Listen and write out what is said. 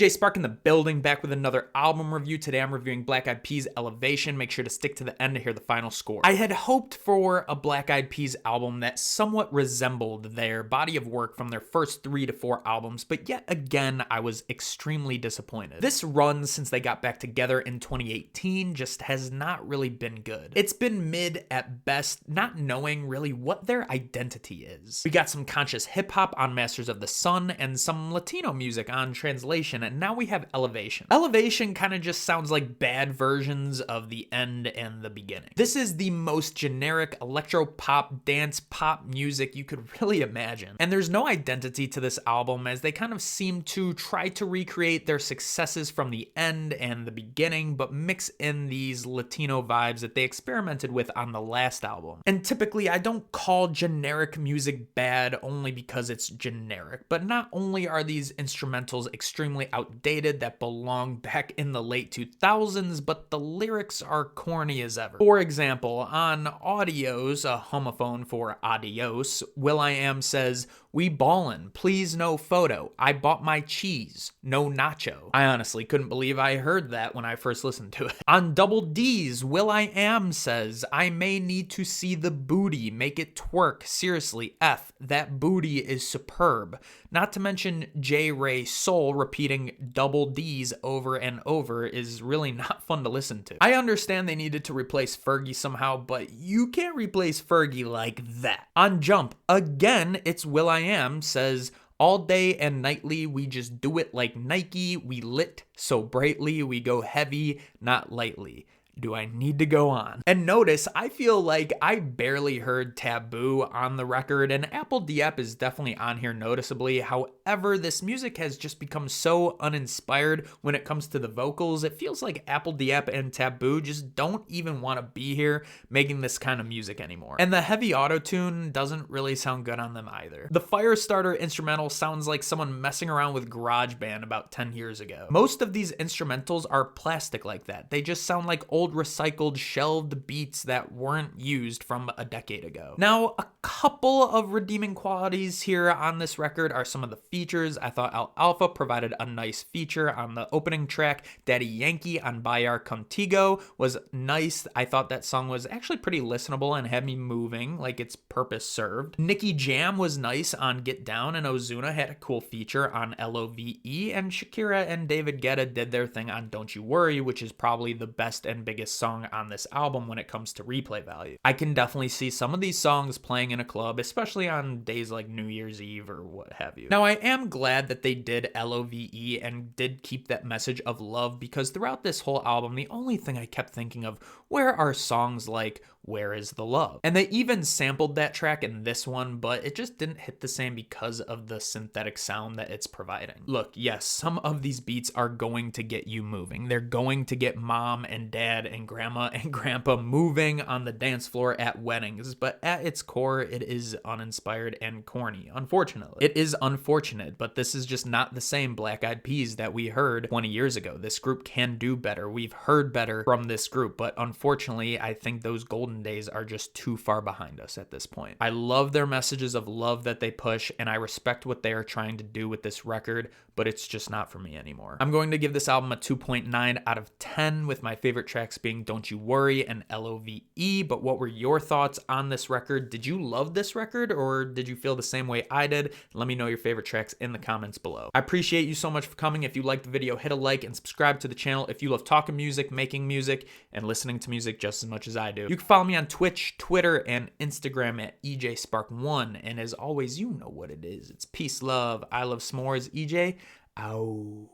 EJ Spark in the building, back with another album review. Today I'm reviewing Black Eyed Peas' Elevation. Make sure to stick to the end to hear the final score. I had hoped for a Black Eyed Peas album that somewhat resembled their body of work from their first 3 to 4 albums, but yet again I was extremely disappointed. This run since they got back together in 2018 just has not really been good. It's been mid at best, not knowing really what their identity is. We got some conscious hip-hop on Masters of the Sun and some Latino music on Translation, and now we have Elevation. Elevation kind of just sounds like bad versions of the end and the beginning. This is the most generic electro-pop, dance pop music you could really imagine. And there's no identity to this album, as they kind of seem to try to recreate their successes from the end and the beginning, but mix in these Latino vibes that they experimented with on the last album. And typically I don't call generic music bad only because it's generic, but not only are these instrumentals extremely outdated that belong back in the late 2000s, but the lyrics are corny as ever. For example, on Audios, a homophone for adios, will.i.am says, "We ballin', please no photo. I bought my cheese, no nacho." I honestly couldn't believe I heard that when I first listened to it. On Double D's, will.i.am says, "I may need to see the booty, make it twerk. Seriously, F, that booty is superb." Not to mention Rey Soul repeating Double D's over and over is really not fun to listen to. I understand they needed to replace Fergie somehow, but you can't replace Fergie like that. On Jump, again, it's will.i.am says, "All day and nightly, we just do it like Nike. We lit so brightly, we go heavy, not lightly." Do I need to go on? And notice, I feel like I barely heard Taboo on the record, and Apple Diep is definitely on here noticeably. However, this music has just become so uninspired when it comes to the vocals. It feels like Apple Diep and Taboo just don't even want to be here making this kind of music anymore. And the heavy auto-tune doesn't really sound good on them either. The Firestarter instrumental sounds like someone messing around with GarageBand about 10 years ago. Most of these instrumentals are plastic like that. They just sound like old recycled shelved beats that weren't used from a decade ago. Now, a couple of redeeming qualities here on this record are some of the features. I thought Alfa provided a nice feature on the opening track. Daddy Yankee on BAILAR CONTIGO was nice. I thought that song was actually pretty listenable and had me moving, like its purpose served. Nicky Jam was nice on Get Down, and Ozuna had a cool feature on L.O.V.E, and Shakira and David Guetta did their thing on Don't You Worry, which is probably the best and biggest song on this album when it comes to replay value. I can definitely see some of these songs playing in a club, especially on days like New Year's Eve or what have you. Now, I am glad that they did L.O.V.E and did keep that message of love, because throughout this whole album, the only thing I kept thinking of, where are songs like Where Is the Love? And they even sampled that track in this one, but it just didn't hit the same because of the synthetic sound that it's providing. Look, yes, some of these beats are going to get you moving. They're going to get mom and dad and grandma and grandpa moving on the dance floor at weddings, but at its core, it is uninspired and corny, unfortunately. It is unfortunate, but this is just not the same Black Eyed Peas that we heard 20 years ago. This group can do better. We've heard better from this group, but unfortunately, I think those golden days are just too far behind us at this point. I love their messages of love that they push, and I respect what they are trying to do with this record, but it's just not for me anymore. I'm going to give this album a 2.9 out of 10, with my favorite tracks being Don't You Worry and L.O.V.E, but what were your thoughts on this record? Did you love this record, or did you feel the same way I did? Let me know your favorite tracks in the comments below. I appreciate you so much for coming. If you liked the video, hit a like and subscribe to the channel if you love talking music, making music, and listening to music just as much as I do. You can follow me on Twitch, Twitter, and Instagram at EJSpark1, and as always, you know what it is. It's peace, love, I love s'mores, EJ, ow.